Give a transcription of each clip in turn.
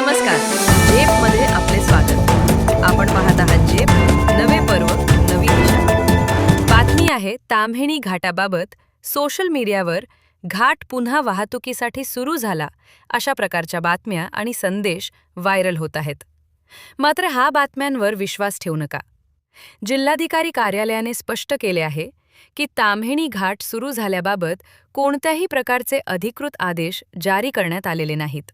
नमस्कार, जेपमध्ये आपले स्वागत। आपण पाहत आहात जेप, नवे पर्व, नवी दिशा। बातमी आहे ताम्हिणी घाटाबाबत। सोशल मीडियावर घाट पुन्हा वाहतुकीसाठी सुरू झाला अशा प्रकारच्या बातम्या आणि संदेश व्हायरल होत आहेत। मात्र हा बातम्यांवर विश्वास ठेवू नका। जिल्हाधिकारी कार्यालयाने स्पष्ट केले आहे की ताम्हिणी घाट सुरू झाल्याबाबत कोणत्याही प्रकारचे अधिकृत आदेश जारी करण्यात आलेले नाहीत।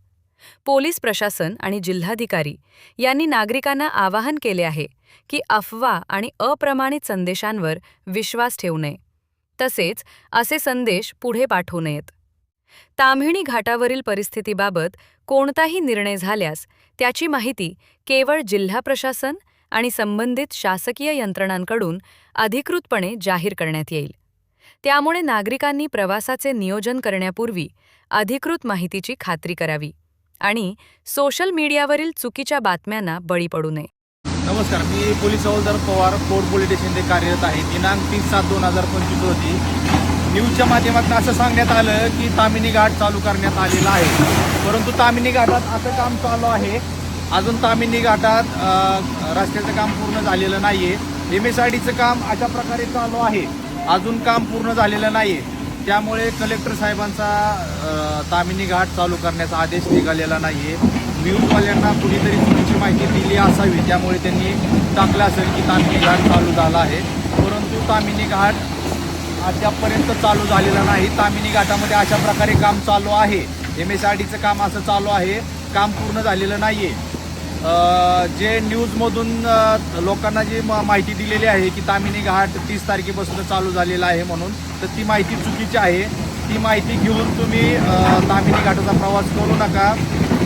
पोलीस प्रशासन आणि जिल्हाधिकारी यांनी नागरिकांना आवाहन केले आहे की अफवा आणि अप्रमाणित संदेशांवर विश्वास ठेवू नये, तसेच असे संदेश पुढे पाठवू नयेत। ताम्हिणी घाटावरील परिस्थितीबाबत कोणताही निर्णय झाल्यास त्याची माहिती केवळ जिल्हा प्रशासन आणि संबंधित शासकीय यंत्रणांकडून अधिकृतपणे जाहीर करण्यात येईल। त्यामुळे नागरिकांनी प्रवासाचे नियोजन करण्यापूर्वी अधिकृत माहितीची खात्री करावी आणि सोशल मीडियावरील चुकीच्या बातम्यांना बळी पडू नये। नमस्कार, मी पोलीस हवालदार पवार कोर्ट पोलीस स्टेशनमध्ये कार्यरत आहे। दिनांक 3/7/2025 रोजी न्यूजच्या माध्यमातून असं सांगण्यात आलं की ताम्हिणी घाट चालू करण्यात आलेला आहे, परंतु ताम्हिणी घाटात असं काम चालू आहे, अजून ताम्हिणी घाटात रस्त्याचं काम पूर्ण झालेलं नाही आहे। MSRDचं काम अशा प्रकारे चालू आहे, अजून काम पूर्ण झालेलं नाही आहे। त्यामुळे कलेक्टर साहेबांचा ताम्हिणी घाट चालू करण्याचा आदेश निघालेला नाही आहे। न्यूजवाल्यांना कुणीतरी चुकीची माहिती दिली असावी, त्यामुळे त्यांनी टाकलं असेल की ताम्हिणी घाट चालू झाला आहे, परंतु ताम्हिणी घाट अद्यापपर्यंत चालू झालेला नाही। ताम्हिणी घाटामध्ये अशा प्रकारे काम चालू आहे, MSRDचं काम असं चालू आहे, काम पूर्ण झालेलं नाही आहे। जे न्यूजमधून लोकांना जी माहिती दिलेली आहे की ताम्हिणी घाट 30 तारखेपासून चालू झालेला आहे म्हणून, तर ती माहिती चुकीची आहे। ती माहिती घेऊन तुम्ही ताम्हिणी घाटाचा प्रवास करू नका,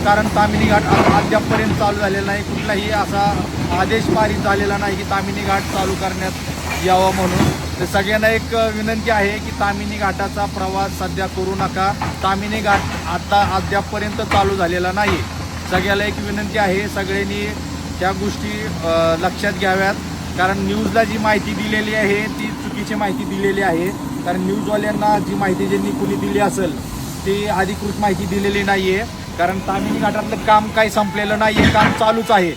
कारण ताम्हिणी घाट अद्यापपर्यंत चालू झालेला नाही। कुठलाही असा आदेश पारित झालेला नाही की ताम्हिणी घाट चालू करण्यात यावं म्हणून। तर सगळ्यांना एक विनंती आहे की ताम्हिणी घाटाचा प्रवास सध्या करू नका। ताम्हिणी घाट अद्यापपर्यंत चालू झालेला नाही। सगळ्याला एक विनंती आहे, सगळ्यांनी त्या गोष्टी लक्षात घ्याव्यात, कारण न्यूजला जी माहिती दिलेली आहे ती चुकीची माहिती दिलेली आहे। कारण न्यूजवाल्यांना जी माहिती ज्यांनी कुणी दिली असेल ती अधिकृत माहिती दिलेली नाही आहे, कारण ताम्हिणी घाटातलं काम काही संपलेलं नाही आहे, काम चालूच आहे।